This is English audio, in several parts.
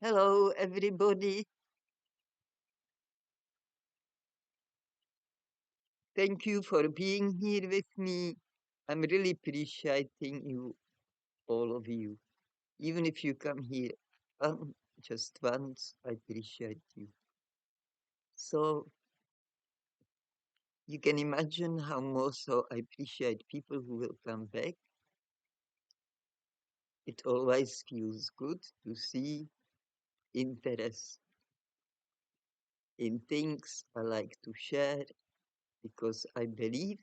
Hello, everybody. Thank you for being here with me. I'm really appreciating you, all of you. Even if you come here just once, I appreciate you. So you can imagine how more so I appreciate people who will come back. It always feels good to see interest in things I like to share because I believe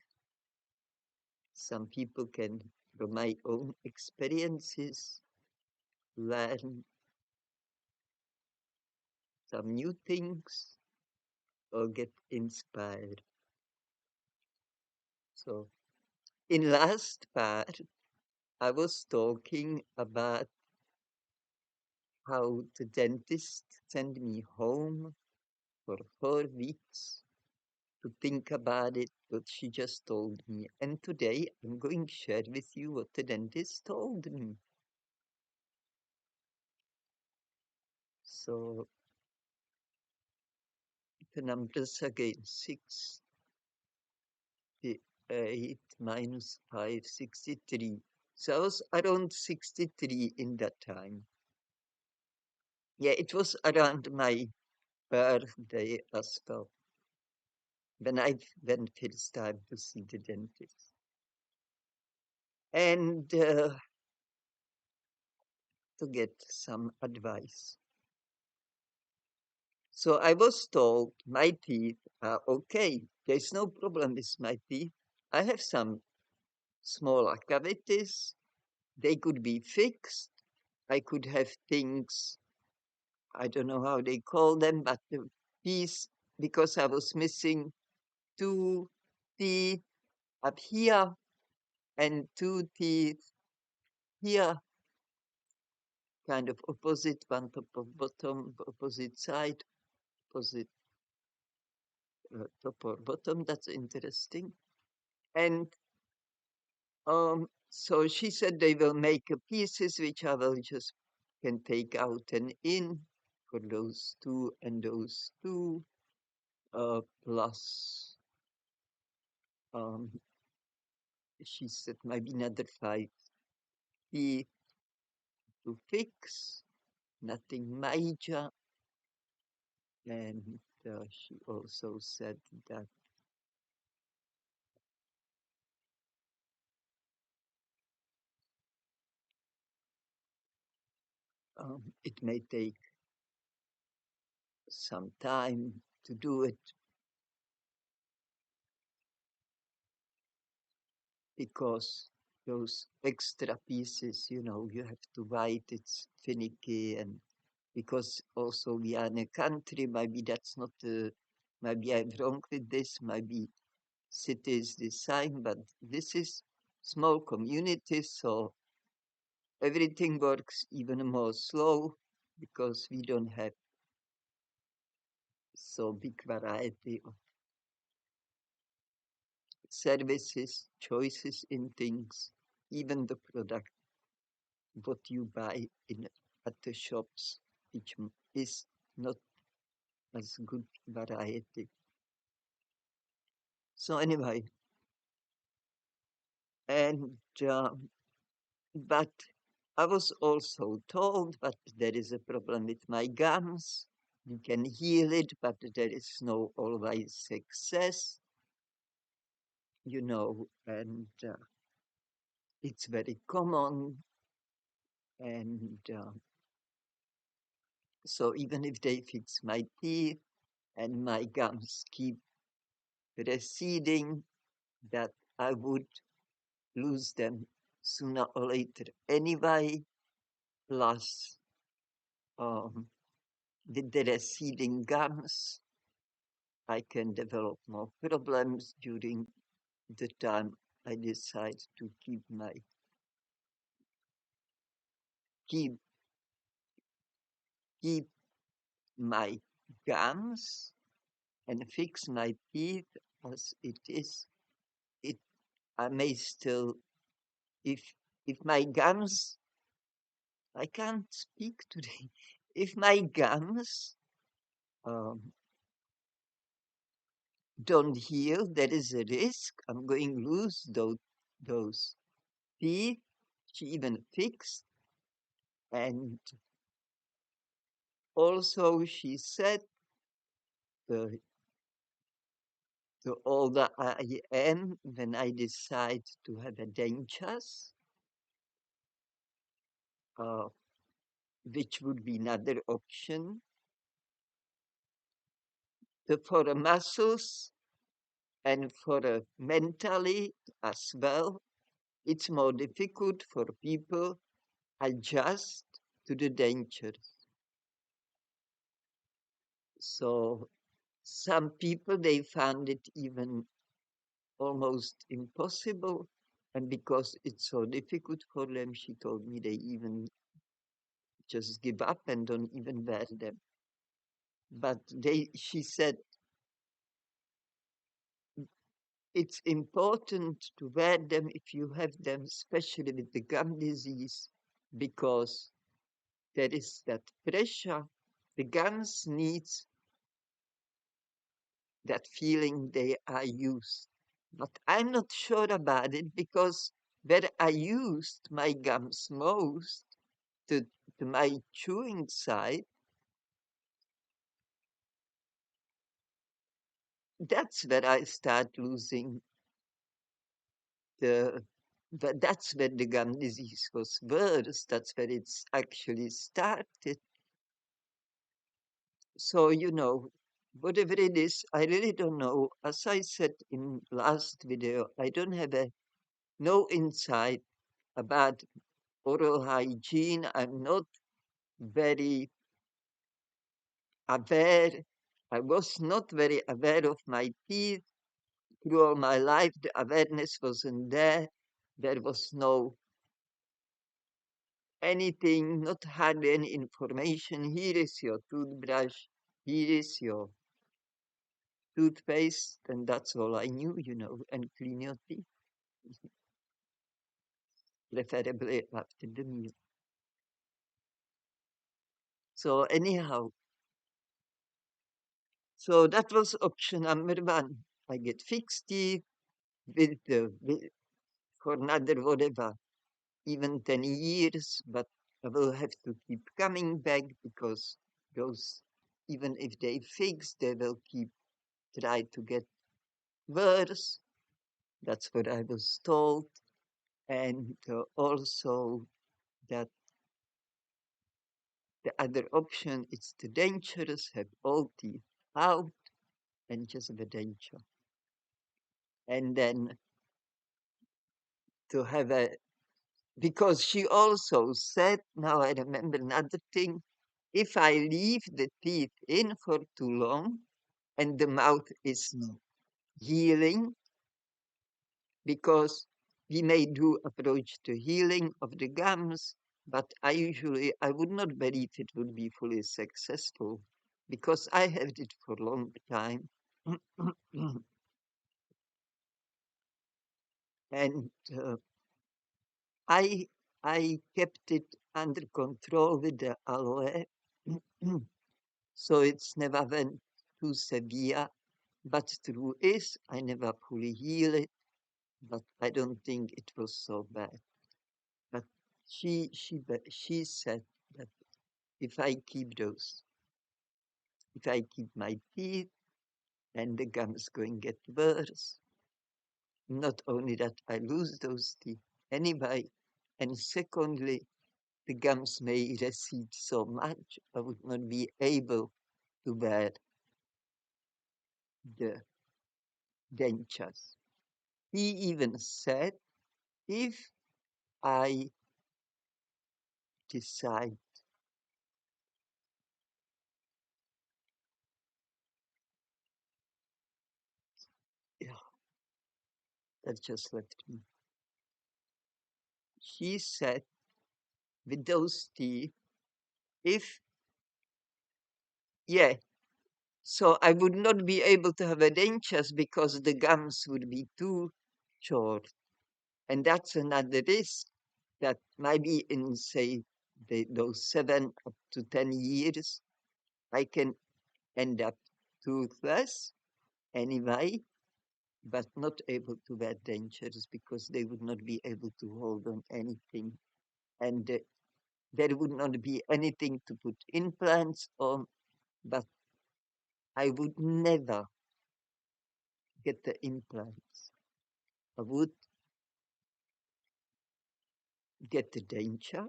some people can, from my own experiences, learn some new things or get inspired. So in last part, I was talking about how the dentist sent me home for 4 weeks to think about it, what she just told me. And today I'm going to share with you what the dentist told me. So the numbers again, 68 minus 5, 63. So I was around 63 in that time. Yeah, it was around my birthday as well, when I went first time to see the dentist. And to get some advice. So I was told my teeth are okay. There's no problem with my teeth. I have some smaller cavities. They could be fixed. I could have things, I don't know how they call them, but the piece, because I was missing two teeth up here and two teeth here, kind of opposite, one top of bottom, opposite side, opposite top or bottom. That's interesting. And so she said they will make pieces which I will just can take out and in for those two and those two, plus um, she said maybe another 5 teeth to fix, nothing major. And she also said that it may take some time to do it because those extra pieces, you have to write, it's finicky. And because also we are in a country, maybe that's not maybe I'm wrong with this, maybe cities design, but this is small communities, so everything works even more slow because we don't have so big variety of services, choices in things, even the product, what you buy in at the shops, which is not as good variety. So anyway, and but I was also told that there is a problem with my gums. We can heal it, but there is no always success, and it's very common. And so even if they fix my teeth and my gums keep receding, that I would lose them sooner or later anyway. Plus, um, with the receding gums, I can develop more problems during the time I decide to keep keep my gums and fix my teeth as it is. It I may still, if my gums, I can't speak today. if my gums um, don't heal, there is a risk I'm going to lose those teeth. She even fixed. And also she said, the, the older I am, when I decide to have a dentures, uh, which would be another option, for the muscles and for mentally as well, it's more difficult for people adjust to the dentures. So some people, they found it even almost impossible. And because it's so difficult for them, she told me they even just give up and don't even wear them. But she said, it's important to wear them if you have them, especially with the gum disease, because there is that pressure. The gums needs that feeling they are used. But I'm not sure about it because where I used my gums most to, to my chewing side, that's where I start losing the, but that's where the gum disease was worse. That's where it's actually started. So, whatever it is, I really don't know. As I said in last video, I don't have no insight about oral hygiene. I'm not very aware. I was not very aware of my teeth through all my life. The awareness wasn't there. There was no anything, not hardly any information. Here is your toothbrush. Here is your toothpaste. And that's all I knew, and clean your teeth, preferably after the meal. So anyhow, so that was option number one. I get fixed teeth for another whatever, even 10 years, but I will have to keep coming back because those, even if they fix, they will keep try to get worse. That's what I was told. And also that the other option is the dentures have all teeth out and just the denture. And then to have because she also said, now I remember another thing, if I leave the teeth in for too long and the mouth is not healing, because we may do approach to healing of the gums, but I would not believe it would be fully successful because I had it for a long time. And I I kept it under control with the aloe, so it's never went too severe. But true is, I never fully healed it, but I don't think it was so bad. But she said that if I keep if I keep my teeth, and the gums going to get worse. Not only that I lose those teeth anyway, and secondly, the gums may recede so much I would not be able to wear the dentures. He even said, if I decide, yeah, that just left me. He said, with those teeth, if, yeah, so I would not be able to have a dentures because the gums would be too short. And that's another risk that maybe in, say, those 7 up to 10 years, I can end up toothless anyway, but not able to wear dentures because they would not be able to hold on anything. And there would not be anything to put implants on, but I would never get the implants. I would get the denture,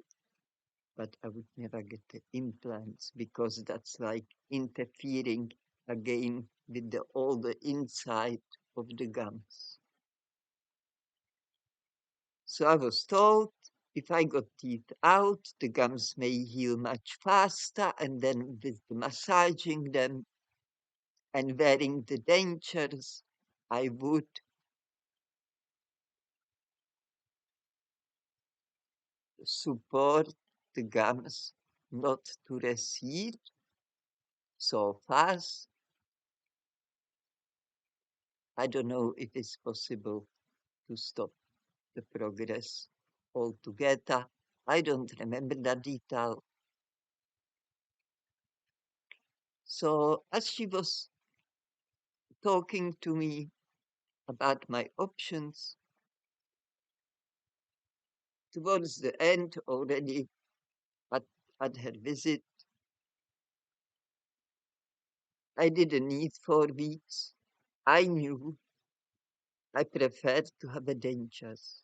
but I would never get the implants because that's like interfering again with all the inside of the gums. So I was told if I got teeth out, the gums may heal much faster, and then with the massaging them and wearing the dentures, I would support the gums not to recede so fast. I don't know if it's possible to stop the progress altogether. I don't remember that detail. So as she was talking to me about my options, towards the end already at, at her visit, I didn't need 4 weeks. I knew I preferred to have a dentures.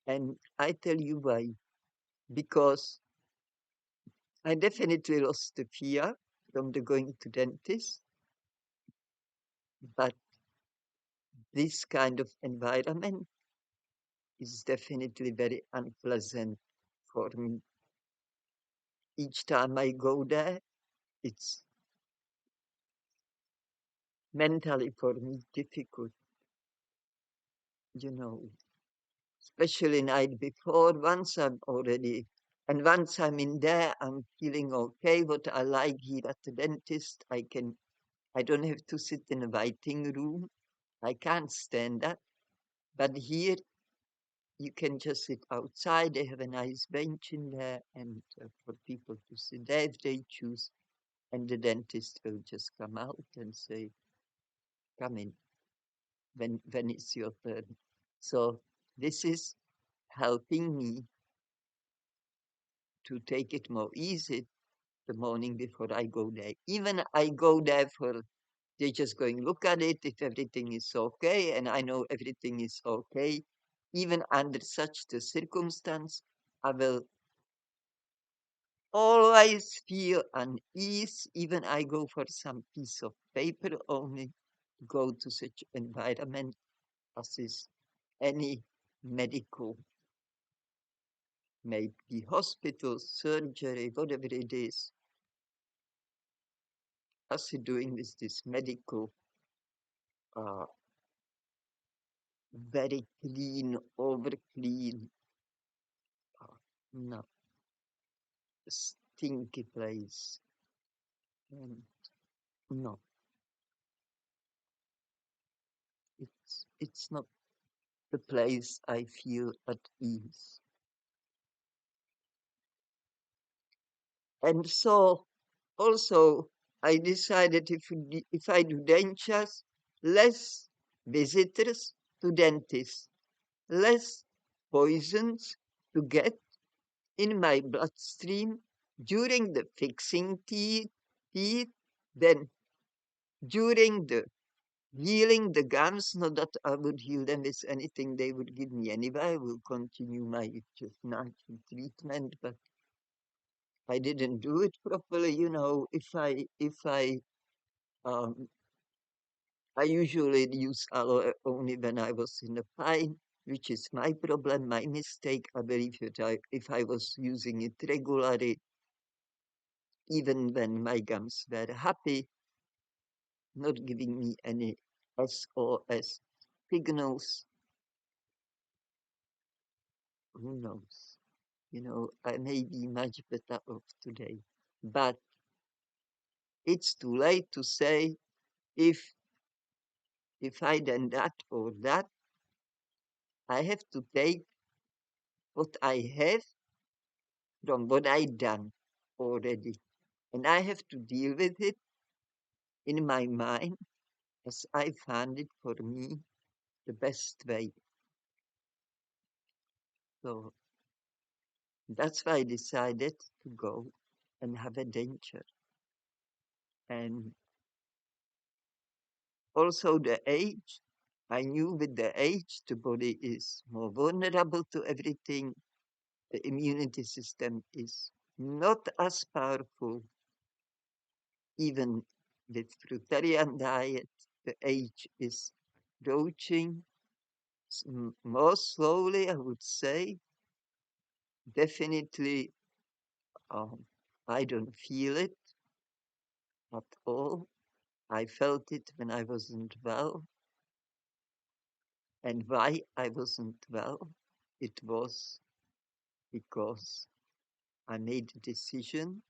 And I tell you why. Because I definitely lost the fear from the going to dentist, but this kind of environment is definitely very unpleasant for me. Each time I go there, it's mentally for me difficult, you know, especially night before. Once I'm in there, I'm feeling okay. What I like here at the dentist, I don't have to sit in a waiting room. I can't stand that. But here, you can just sit outside. They have a nice bench in there, and for people to sit there if they choose. And the dentist will just come out and say, "Come in when it's your turn." So this is helping me to take it more easy the morning before I go there. Even I go there for they're just going look at it if everything is okay, and I know everything is okay. Even under such the circumstance, I will always feel unease. Even I go for some piece of paper only to go to such environment as is any medical, maybe hospital, surgery, whatever it is, as you're doing with this medical, uh, very clean, over clean, uh, no, stinky place. And no, it's not the place I feel at ease. And so also I decided if I do dentures, less visitors to dentists, less poisons to get in my bloodstream during the fixing teeth, then during the healing the gums, not that I would heal them with anything they would give me anyway. I will continue my just natural treatment, but I didn't do it properly. You know, um, I usually use aloe only when I was in a pain, which is my problem, my mistake. I believe that if I was using it regularly, even when my gums were happy, not giving me any SOS signals, who knows? You know, I may be much better off today. But it's too late to say if if I done that or that, I have to take what I have from what I done already. And I have to deal with it in my mind as I found it for me the best way. So that's why I decided to go and have a denture. And also the age, I knew with the age the body is more vulnerable to everything. The immunity system is not as powerful, even with fruitarian diet. The age is approaching more slowly, I would say. Definitely, um, I don't feel it at all. I felt it when I wasn't well. And why I wasn't well? It was because I made a decision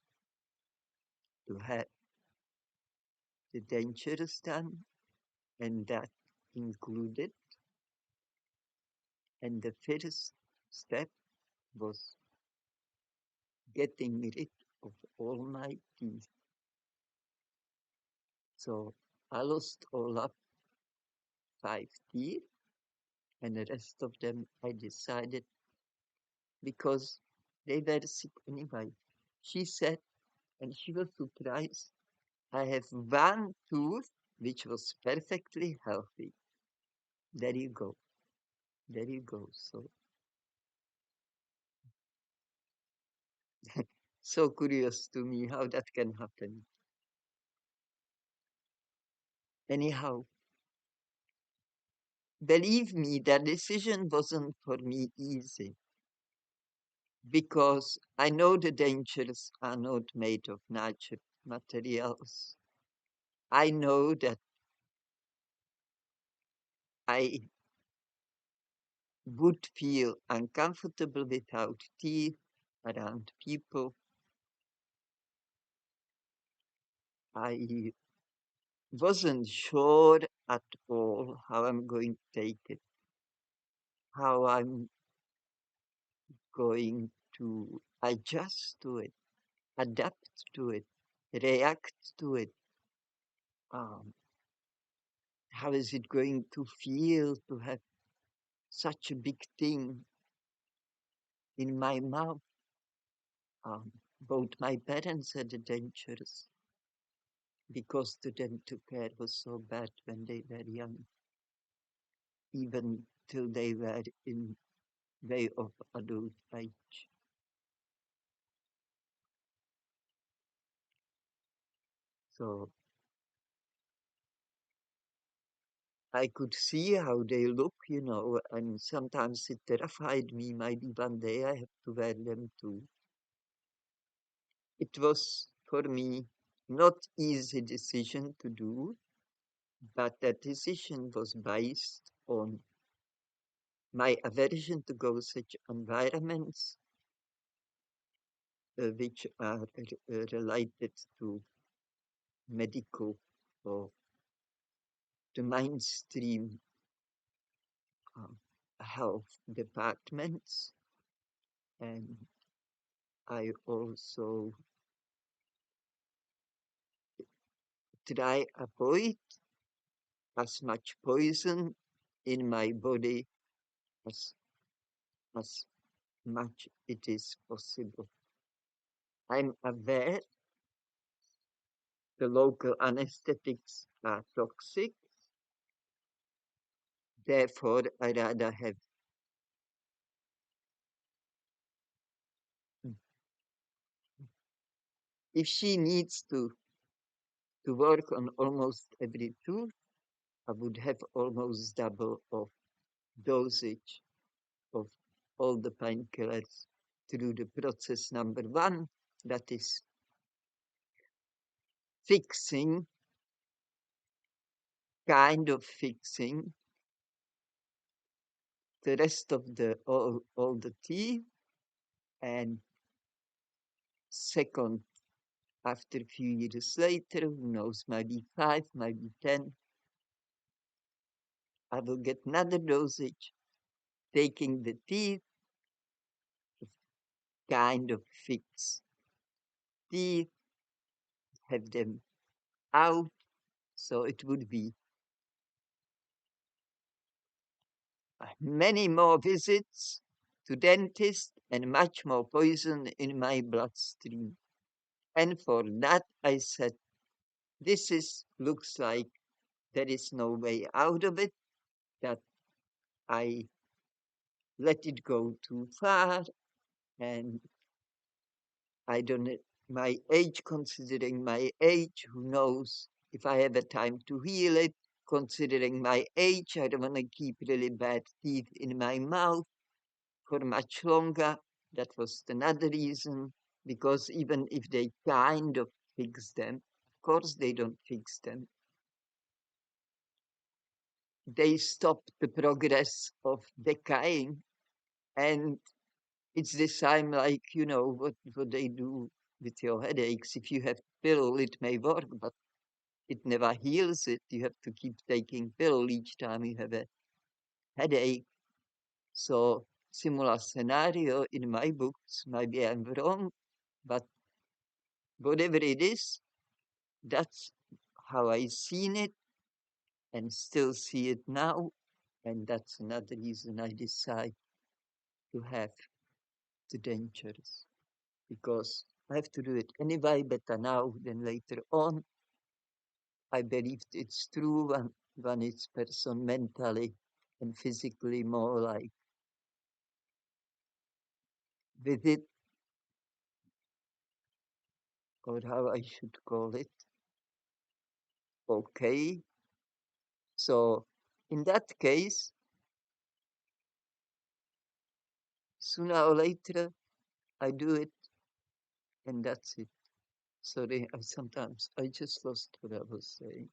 to have the dentures done, and that included, and the first step was getting rid of all my teeth. So I lost all up 5 teeth, and the rest of them I decided because they were sick anyway. She said, and she was surprised, I have one tooth which was perfectly healthy. There you go. There you go. So, so curious to me how that can happen. Anyhow, believe me, that decision wasn't for me easy because I know the dangers are not made of natural materials. I know that I would feel uncomfortable without teeth around people. I wasn't sure at all how I'm going to take it, how I'm going to adjust to it, adapt to it, react to it. Um, how is it going to feel to have such a big thing in my mouth? Um, Both my parents had the dentures because the dental care was so bad when they were young, even till they were in way of adult age. So I could see how they look, and sometimes it terrified me. Maybe one day I have to wear them too. It was for me not easy decision to do, but that decision was based on my aversion to go such environments which are related to medical or the mainstream uh, health departments. And I also try avoid as much poison in my body as, as much it is possible. I'm aware the local anesthetics are toxic, therefore I rather have, if she needs to work on almost every tooth, I would have almost double of dosage of all the painkillers through the process number one, that is fixing, kind of fixing the rest of the all the teeth, and second, after a few years later, who knows, maybe 5, maybe 10, I will get another dosage, taking the teeth kind of fix teeth, have them out, so it would be many more visits to dentist and much more poison in my bloodstream. And for that I said, this is looks like there is no way out of it, that I let it go too far, and I don't my age, considering my age, who knows if I have a time to heal it. Considering my age, I don't want to keep really bad teeth in my mouth for much longer. That was another reason, because even if they kind of fix them, of course they don't fix them. They stop the progress of decaying, and it's the same like, what they do with your headaches. If you have pill, it may work, but it never heals it. You have to keep taking pill each time you have a headache. So similar scenario in my books. Maybe I'm wrong, but whatever it is, that's how I seen it and still see it now. And that's another reason I decide to have the dentures, because I have to do it anyway, better now than later on. I believe it's true when it's person mentally and physically more like with it, or how I should call it. Okay. So in that case, sooner or later, I do it, and that's it. Sorry, I just lost what I was saying.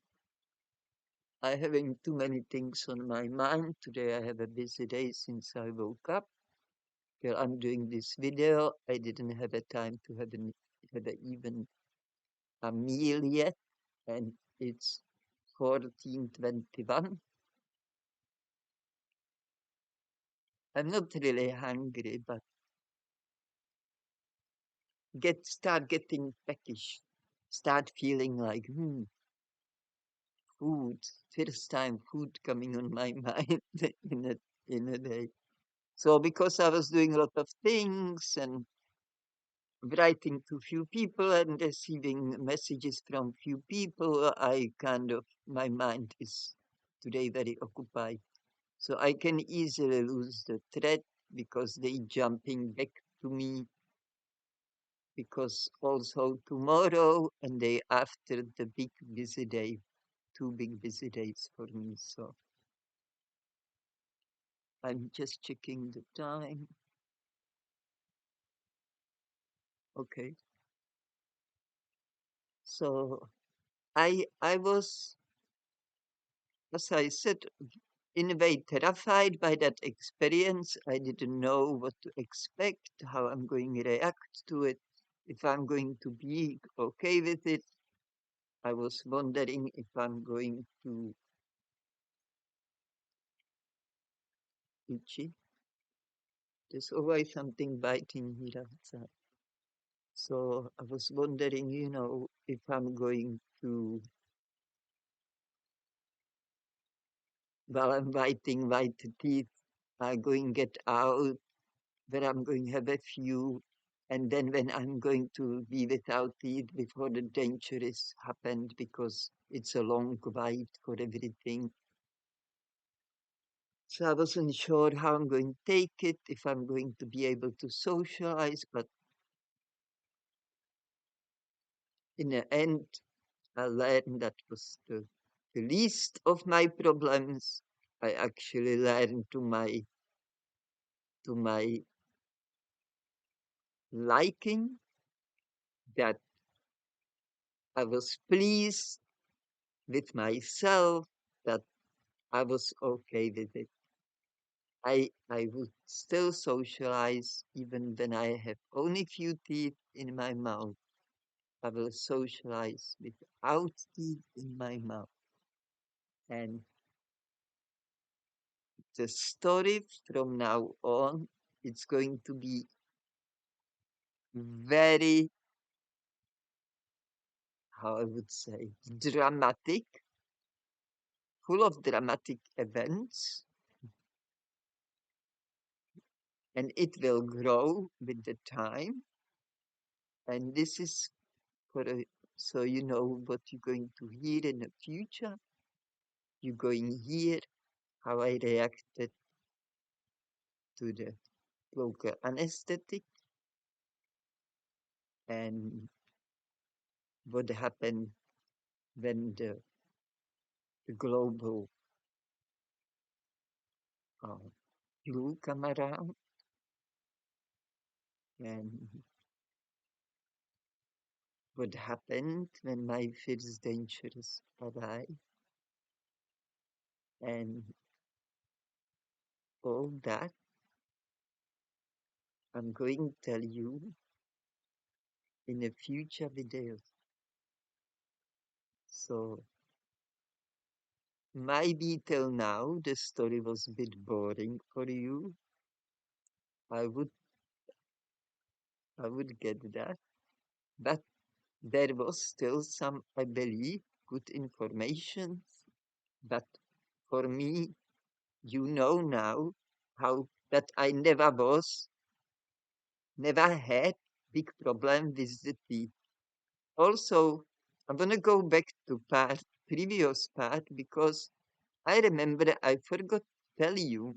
I having too many things on my mind. Today I have a busy day since I woke up. While I'm doing this video, I didn't have a time to have even a meal yet, and it's 14:21. I'm not really hungry, but start getting peckish, start feeling like food. First time food coming on my mind in a day. So because I was doing a lot of things and writing to few people and receiving messages from few people, I kind of my mind is today very occupied. So I can easily lose the thread because they jumping back to me, because also tomorrow and day after the big busy day, two big busy days for me. So I'm just checking the time. Okay. So I was, as I said, in a way terrified by that experience. I didn't know what to expect, how I'm going to react to it, if I'm going to be okay with it. I was wondering if I'm going to itchy. There's always something biting me outside. So I was wondering, if I'm going to, while I'm biting white teeth, I'm going to get out, where I'm going to have a few, and then when I'm going to be without teeth before the danger is happened, because it's a long wait for everything. So I wasn't sure how I'm going to take it, if I'm going to be able to socialize, but in the end, I learned that was the least of my problems. I actually learned to my liking, that I was pleased with myself, that I was okay with it. I would still socialize even when I have only few teeth in my mouth. I will socialize without teeth in my mouth. And the story from now on, it's going to be very, how I would say, dramatic, full of dramatic events, and it will grow with the time. And this is for a, so you know what you're going to hear in the future. You're going to hear how I reacted to the local anesthetic and what happened when the global uh, flu come around and what happened when my first dentures arrived and all that I'm going to tell you in a future video. So maybe till now the story was a bit boring for you. I would I would get that. But there was still some, I believe, good information. But for me, you know now how that I never had big problem with the teeth. Also, I'm gonna go back to previous part because I remember I forgot to tell you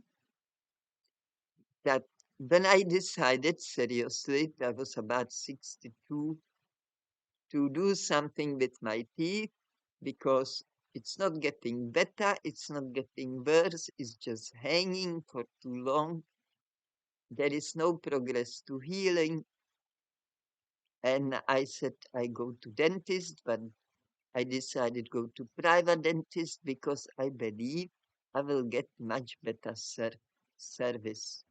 that when I decided seriously, that was about 62, to do something with my teeth because it's not getting better, it's not getting worse, it's just hanging for too long. There is no progress to healing. And I said I go to dentist, but I decided go to private dentist because I believe I will get much better service.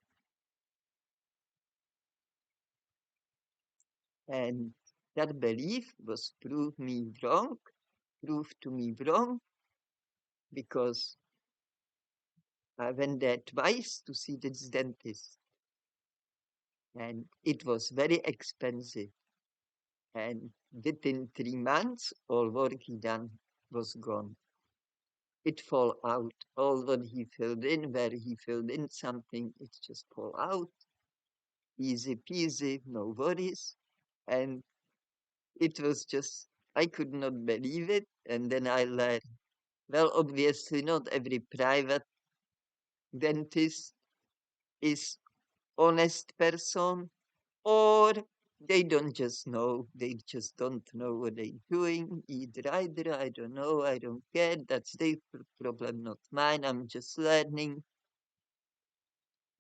And that belief was proved to me wrong because I went there twice to see this dentist and it was very expensive. And within 3 months, all work he done was gone. It fall out. All what he filled in, where he filled in something, it just fall out. Easy peasy, no worries. And it was just, I could not believe it. And then I learned, well, obviously not every private dentist is honest person, or they don't just know, they just don't know what they're doing. Either, I don't know, I don't care. That's their problem, not mine. I'm just learning.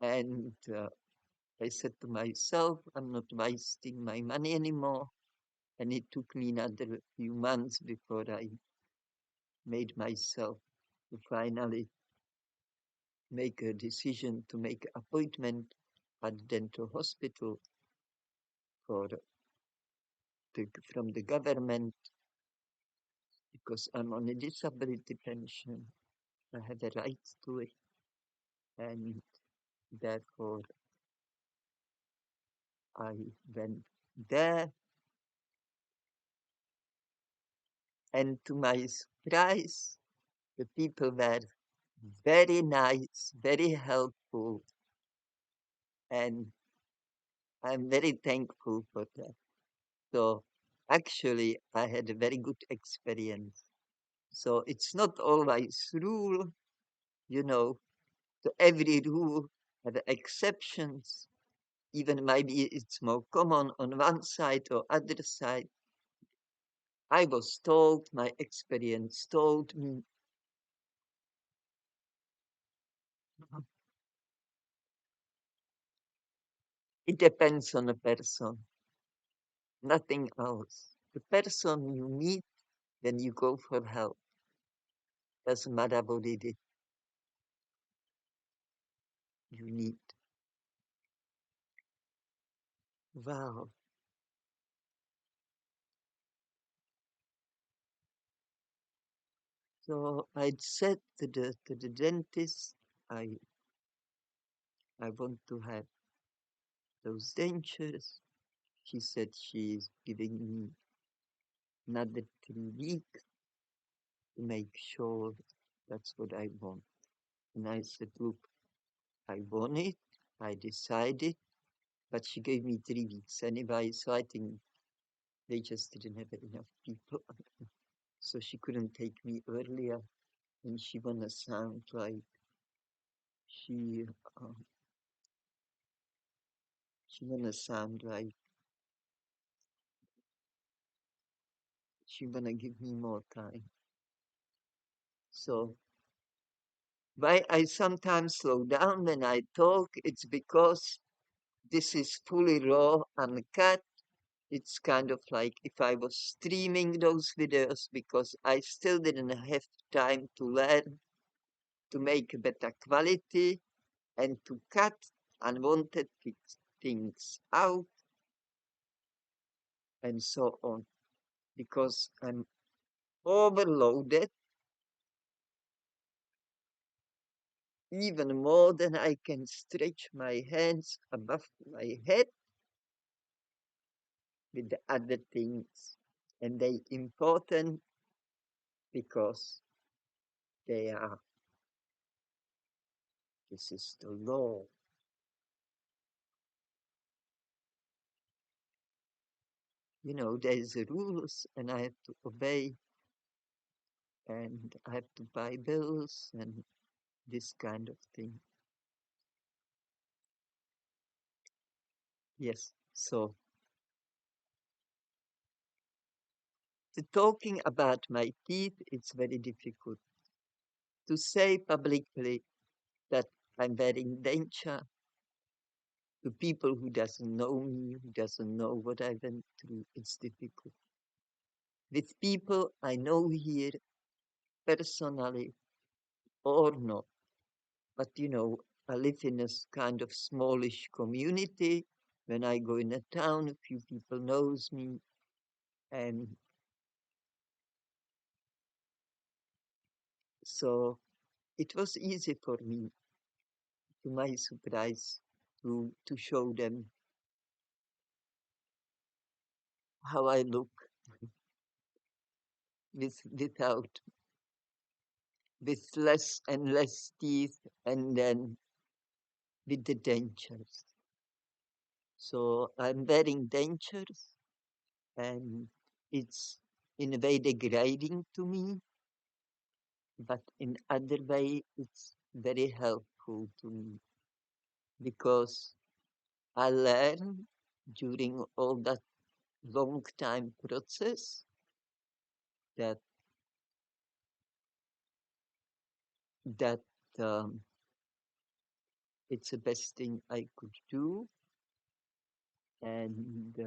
And I said to myself, I'm not wasting my money anymore. And it took me another few months before I made myself to finally make a decision to make an appointment at the dental hospital for from the government because I'm on a disability pension. I have a right to it, and therefore I went there. And to my surprise, the people were very nice, very helpful, and I'm very thankful for that. So actually, I had a very good experience. So it's not always rule, you know, to every rule have exceptions. Even maybe it's more common on one side or other side. I was told, my experience told me, it depends on a person, nothing else. The person you meet when you go for help doesn't matter what it is you need. Wow. So I'd said to the dentist, I I want to have those dentures. She said she's giving me another 3 weeks to make sure that's what I want. And I said, look, I want it, I decided, but she gave me 3 weeks anyway, so I think they just didn't have enough people. So she couldn't take me earlier, and she wanna sound like she, uh, she wanna sound like she wanna give me more time. So why I sometimes slow down when I talk, it's because this is fully raw, uncut. It's kind of like if I was streaming those videos because I still didn't have time to learn to make a better quality and to cut unwanted things out and so on because I'm overloaded even more than I can stretch my hands above my head with the other things. And they important because they are, this is the law. You know, there's the rules and I have to obey and I have to buy bills and this kind of thing. Yes, so the talking about my teeth, it's very difficult to say publicly that I'm very in danger to people who doesn't know me, who doesn't know what I went through. It's difficult. With people I know here personally or not, but you know, I live in a kind of smallish community. When I go in a town, a few people knows me, and so it was easy for me, to my surprise, to show them how I look without with less and less teeth, and then with the dentures. So I'm wearing dentures, and it's in a way degrading to me, but in other way it's very helpful to me because I learned during all that long time process that that um, it's the best thing I could do, and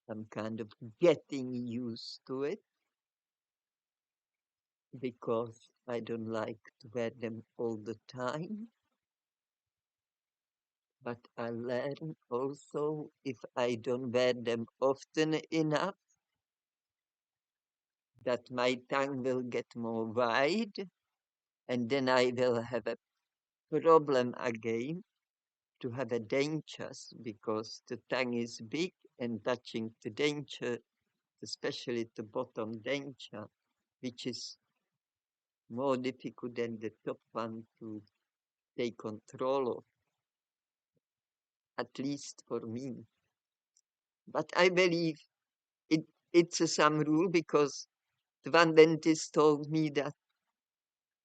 I'm kind of getting used to it because I don't like to wear them all the time. But I learn also if I don't wear them often enough, that my tongue will get more wide, and then I will have a problem again to have a dentures because the tongue is big and touching the denture, especially the bottom denture, which is more difficult than the top one to take control of, at least for me. But I believe it, it's a some rule because the one dentist told me that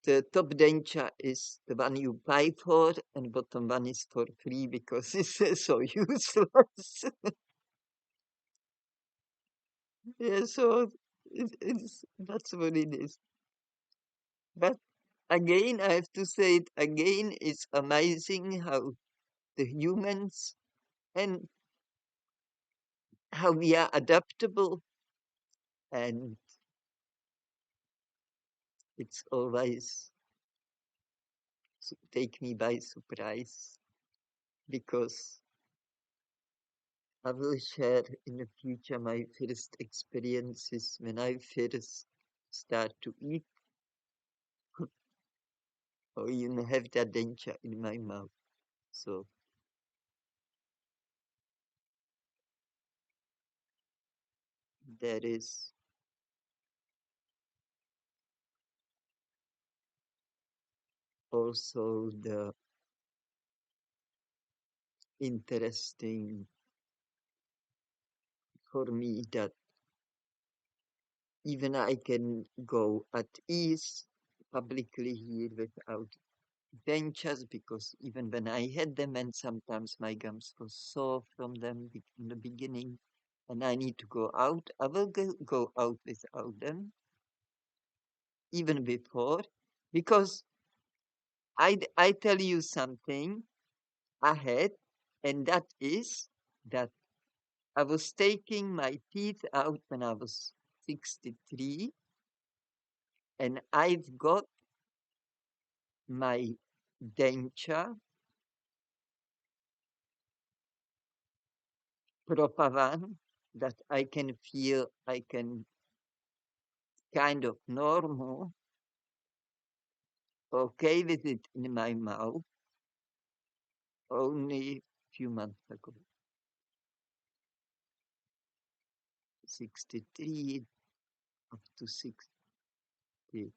the top denture is the one you pay for and bottom one is for free because it's so useless. Yeah, so that's what it is. But again, I have to say it again, it's amazing how the humans and how we are adaptable, and it's always take me by surprise because I will share in the future my first experiences when I first start to eat or even have that danger in my mouth. So there is also the interesting for me that even I can go at ease publicly here without dentures because even when I had them and sometimes my gums were sore from them in the beginning and I need to go out, I will go out without them even before because I tell you something ahead and that is that I was taking my teeth out when I was 63 and I've got my denture proper one that I can feel I can kind of normal, okay with it in my mouth only few months ago. 63 up to 68,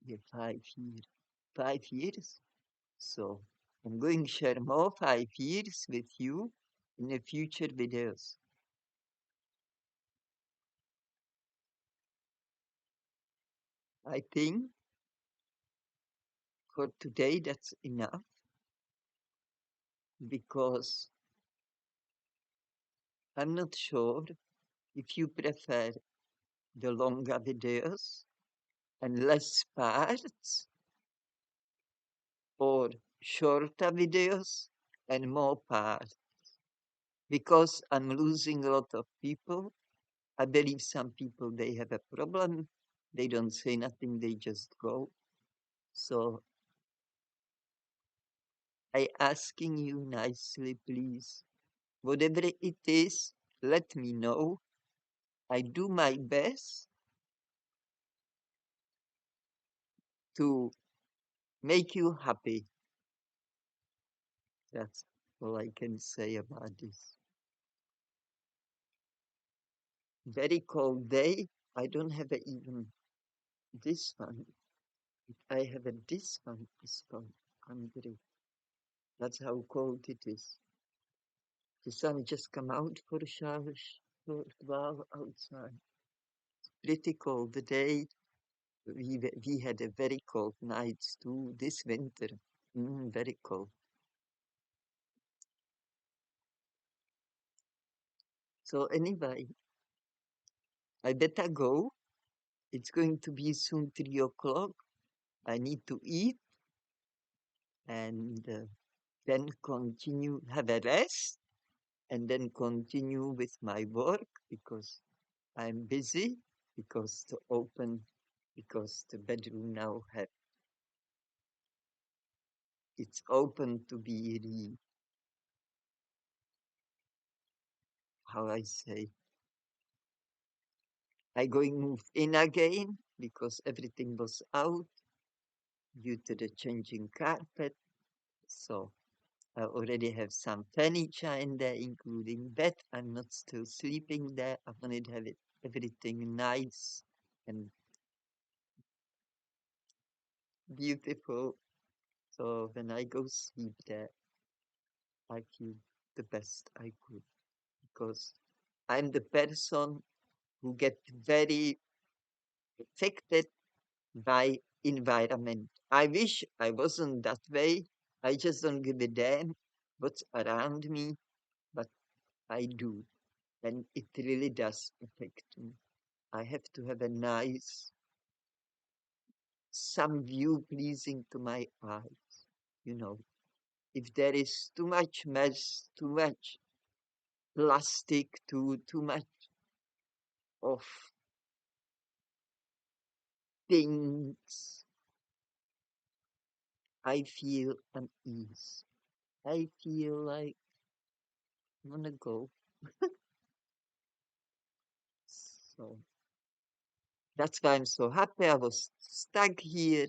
yeah, 5 years. 5 years. So I'm going to share more 5 years with you in the future videos. I think for today that's enough because I'm not sure if you prefer the longer videos and less parts or shorter videos and more parts because I'm losing a lot of people. I believe some people they have a problem. They don't say nothing, they just go. So I asking you nicely, please, whatever it is, let me know. I do my best to make you happy. That's all I can say about this. Very cold day. I don't have even this one. I have a this one. This one. Hungry. That's how cold it is. The sun just come out for a shower, short while outside. Pretty cold the day. We had a very cold nights too this winter. Very cold. So anyway, I better go. It's going to be soon 3 o'clock. I need to eat and then continue, have a rest, and then continue with my work because I'm busy because the bedroom now have it's open to be how I say I going move in again because everything was out due to the changing carpet. So I already have some furniture in there, including bed. I'm not still sleeping there. I wanted to have everything nice and beautiful. So when I go sleep there, I feel the best I could because I'm the person who get very affected by environment. I wish I wasn't that way. I just don't give a damn what's around me, but I do. And it really does affect me. I have to have a nice, some view pleasing to my eyes. You know, if there is too much mess, too much plastic, too much of things, I feel unease. I feel like I wanna go. So that's why I'm so happy. I was stuck here.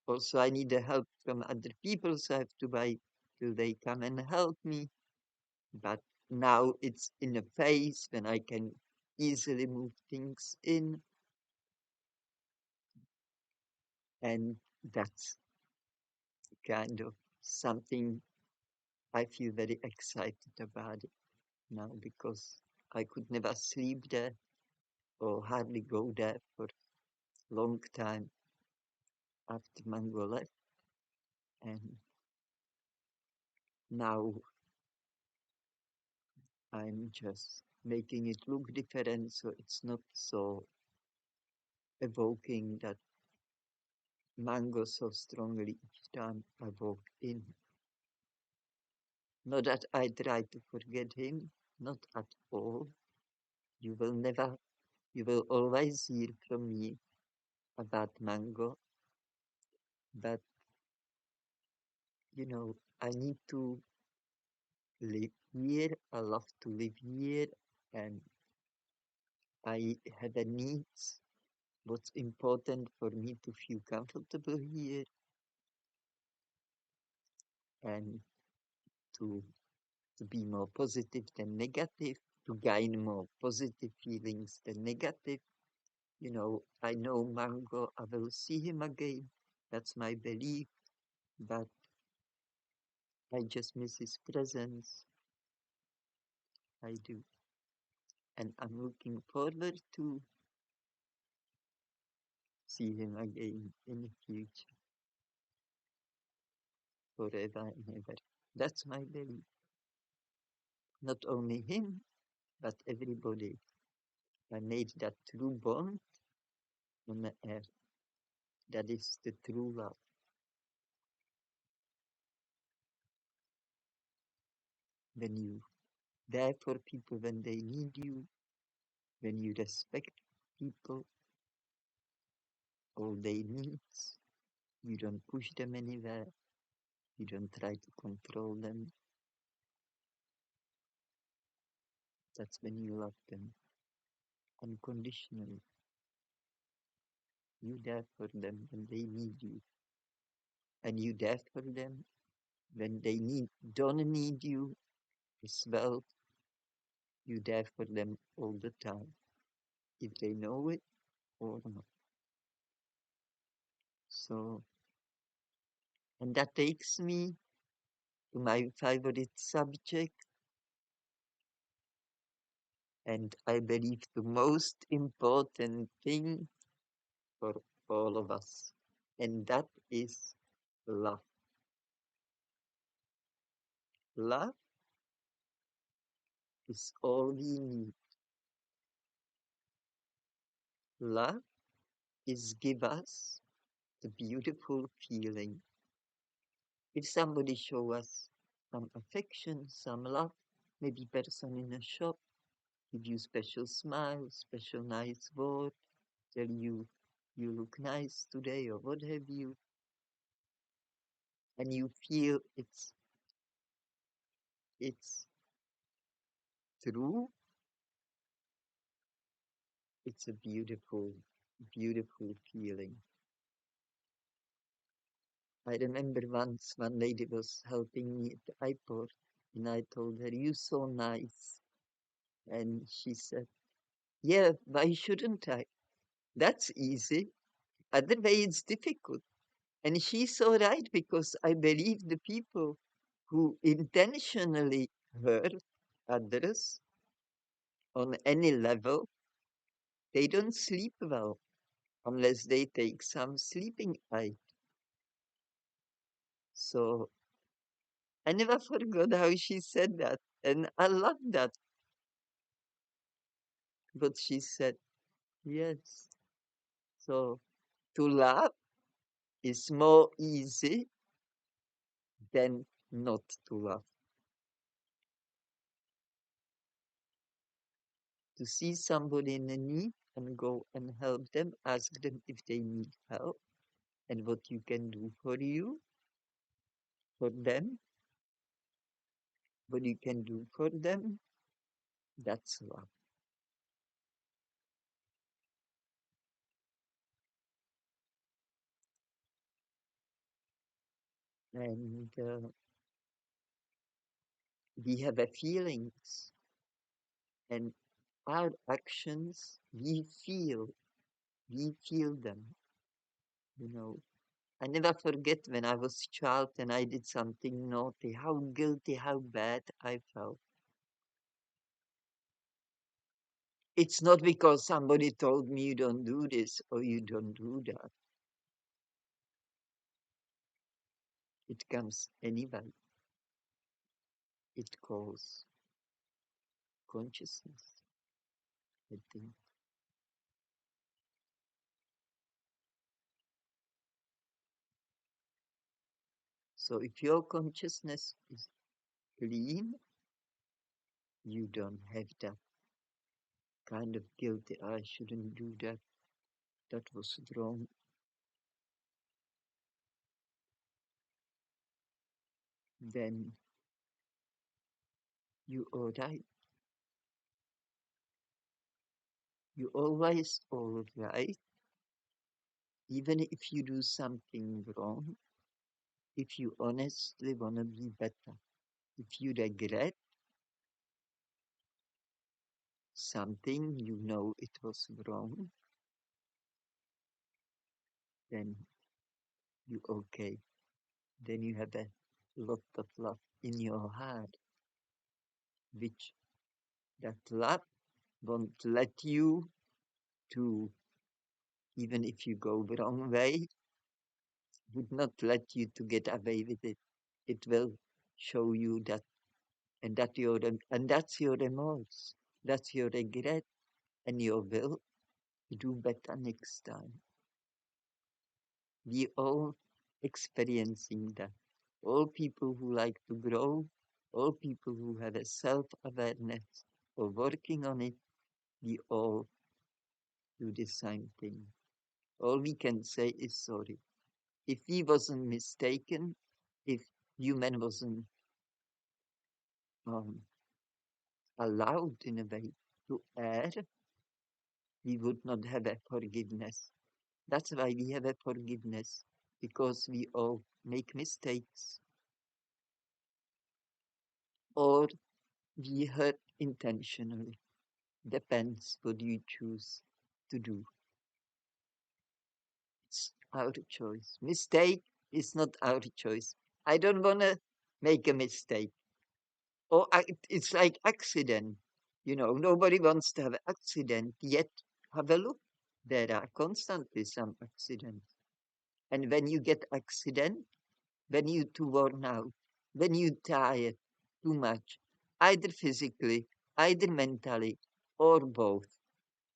Also, I need the help from other people, so I have to buy till they come and help me. But now it's in a phase when I can easily move things in, and that's kind of something I feel very excited about it now, because I could never sleep there or hardly go there for a long time after Mango left. And now I'm just making it look different, so it's not so evoking that Mango so strongly each time I walk in. Not that I try to forget him, not at all. You will never, you will always hear from me about Mango, but I need to live here. I love to live here, and I have a need. What's important for me to feel comfortable here and to to be more positive than negative, to gain more positive feelings than negative. I know Mango, I will see him again. That's my belief, but I just miss his presence. I do. And I'm looking forward to see him again in the future, forever and ever. That's my belief. Not only him, but everybody. I made that true bond on the earth. That is the true love. When you there for people when they need you, when you respect people, all they need, you don't push them anywhere, you don't try to control them. That's when you love them unconditionally. You there for them when they need you, and you there for them when they don't need you as well. You there for them all the time, if they know it or not. So, and that takes me to my favorite subject, and I believe the most important thing for all of us, and that is love. Love is all we need. Love is give us the beautiful feeling. If somebody show us some affection, some love, maybe person in a shop, give you special smile, special nice word, tell you you look nice today or what have you, and you feel it's true, it's a beautiful, beautiful feeling. I remember once one lady was helping me at the airport, and I told her, "You so nice." And she said, "Yeah, why shouldn't I? That's easy. Other way it's difficult." And she's so right, because I believe the people who intentionally hurt others on any level, they don't sleep well unless they take some sleeping aid. So I never forgot how she said that. And I love that. But she said, yes. So to love is more easy than not to love. To see somebody in a need and go and help them, ask them if they need help and what you can do for them, what you can do for them, that's love. And we have a feelings, and our actions, we feel them, you know. I never forget when I was a child and I did something naughty, how guilty, how bad I felt. It's not because somebody told me you don't do this or you don't do that. It comes anyway. It calls consciousness, I think. So if your consciousness is clean, you don't have that kind of guilty, I shouldn't do that, that was wrong. Then you are right. You always all right, even if you do something wrong, if you honestly want to be better. If you regret something, you know it was wrong, then you okay. Then you have a lot of love in your heart, which that love won't let you to, even if you go the wrong way, would not let you to get away with it. It will show you that, and that's your remorse, that's your regret, and your will to do better next time. We all experiencing that. All people who like to grow, all people who have a self-awareness or working on it, we all do the same thing. All we can say is sorry. If we wasn't mistaken, if human wasn't um, allowed in a way to err, we would not have a forgiveness. That's why we have a forgiveness, because we all make mistakes, or we hurt intentionally. Depends what you choose to do. It's our choice. Mistake is not our choice. I don't want to make a mistake. Or it's like accident. You know, nobody wants to have an accident, yet have a look. There are constantly some accidents. And when you get accident, when you too worn out, when you tired too much, either physically, either mentally, or both.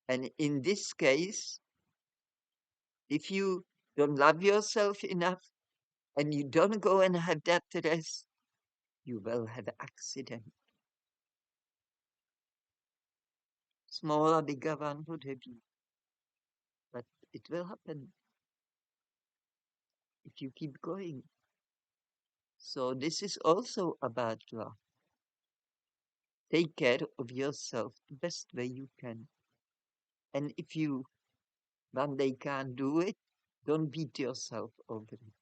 And in this case, if you don't love yourself enough and you don't go and have that rest, you will have an accident. Smaller, bigger one, what have you. But it will happen if you keep going. So this is also about love. Take care of yourself the best way you can. And if you one day can't do it, don't beat yourself over it.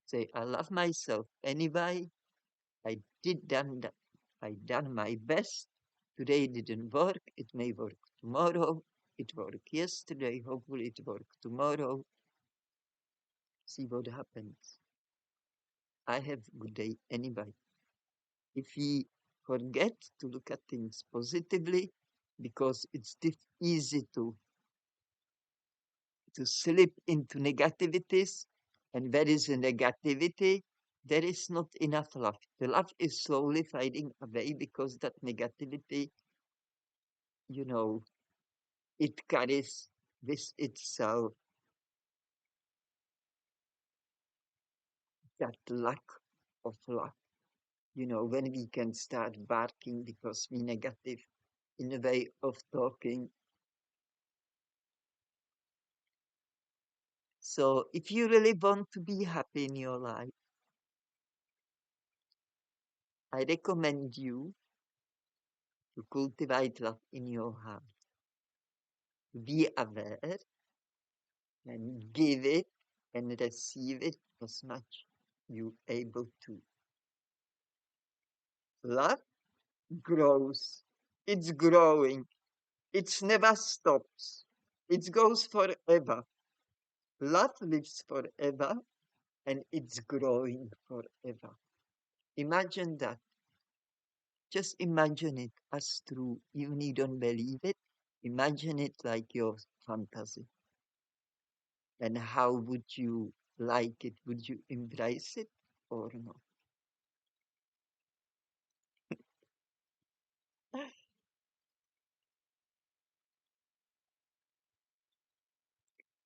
Say, I love myself anyway. I that. I done my best. Today didn't work. It may work tomorrow. It worked yesterday. Hopefully it works tomorrow. See what happens. I have a good day anyway. If we forget to look at things positively, because it's easy to slip into negativities, and where is the negativity, there is not enough love. The love is slowly fading away because that negativity, you know, it carries with itself that lack of love. You know, when we can start barking because we negative in a way of talking. So if you really want to be happy in your life, I recommend you to cultivate love in your heart. Be aware and give it and receive it as much you able to. Love grows. It's growing. It never stops. It goes forever. Love lives forever and it's growing forever. Imagine that. Just imagine it as true. Even you don't believe it. Imagine it like your fantasy. And how would you like it? Would you embrace it or not?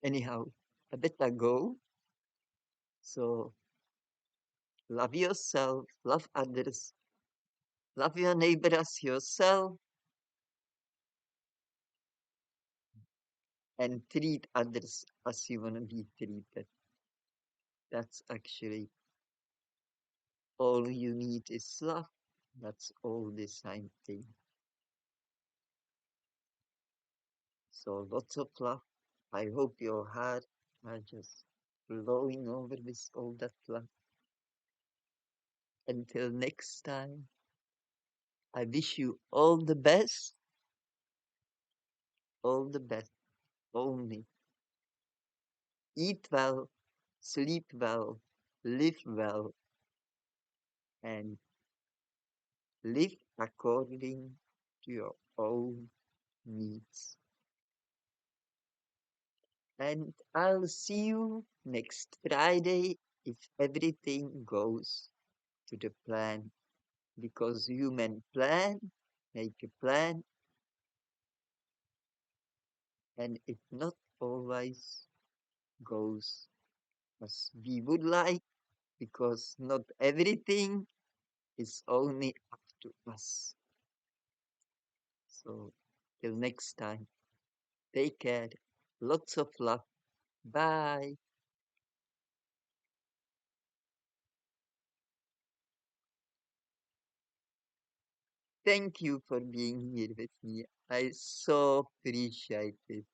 Anyhow, I better go. So love yourself, love others, love your neighbor as yourself, and treat others as you want to be treated. That's actually all you need is love. That's all this I'm saying. So lots of love. I hope your heart are just flowing over with all that love. Until next time, I wish you all the best only. Eat well, sleep well, live well, and live according to your own needs. And I'll see you next Friday if everything goes to the plan. Because human plan, make a plan, and it not always goes as we would like, because not everything is only up to us. So, till next time, take care. Lots of love. Bye. Thank you for being here with me. I so appreciate it.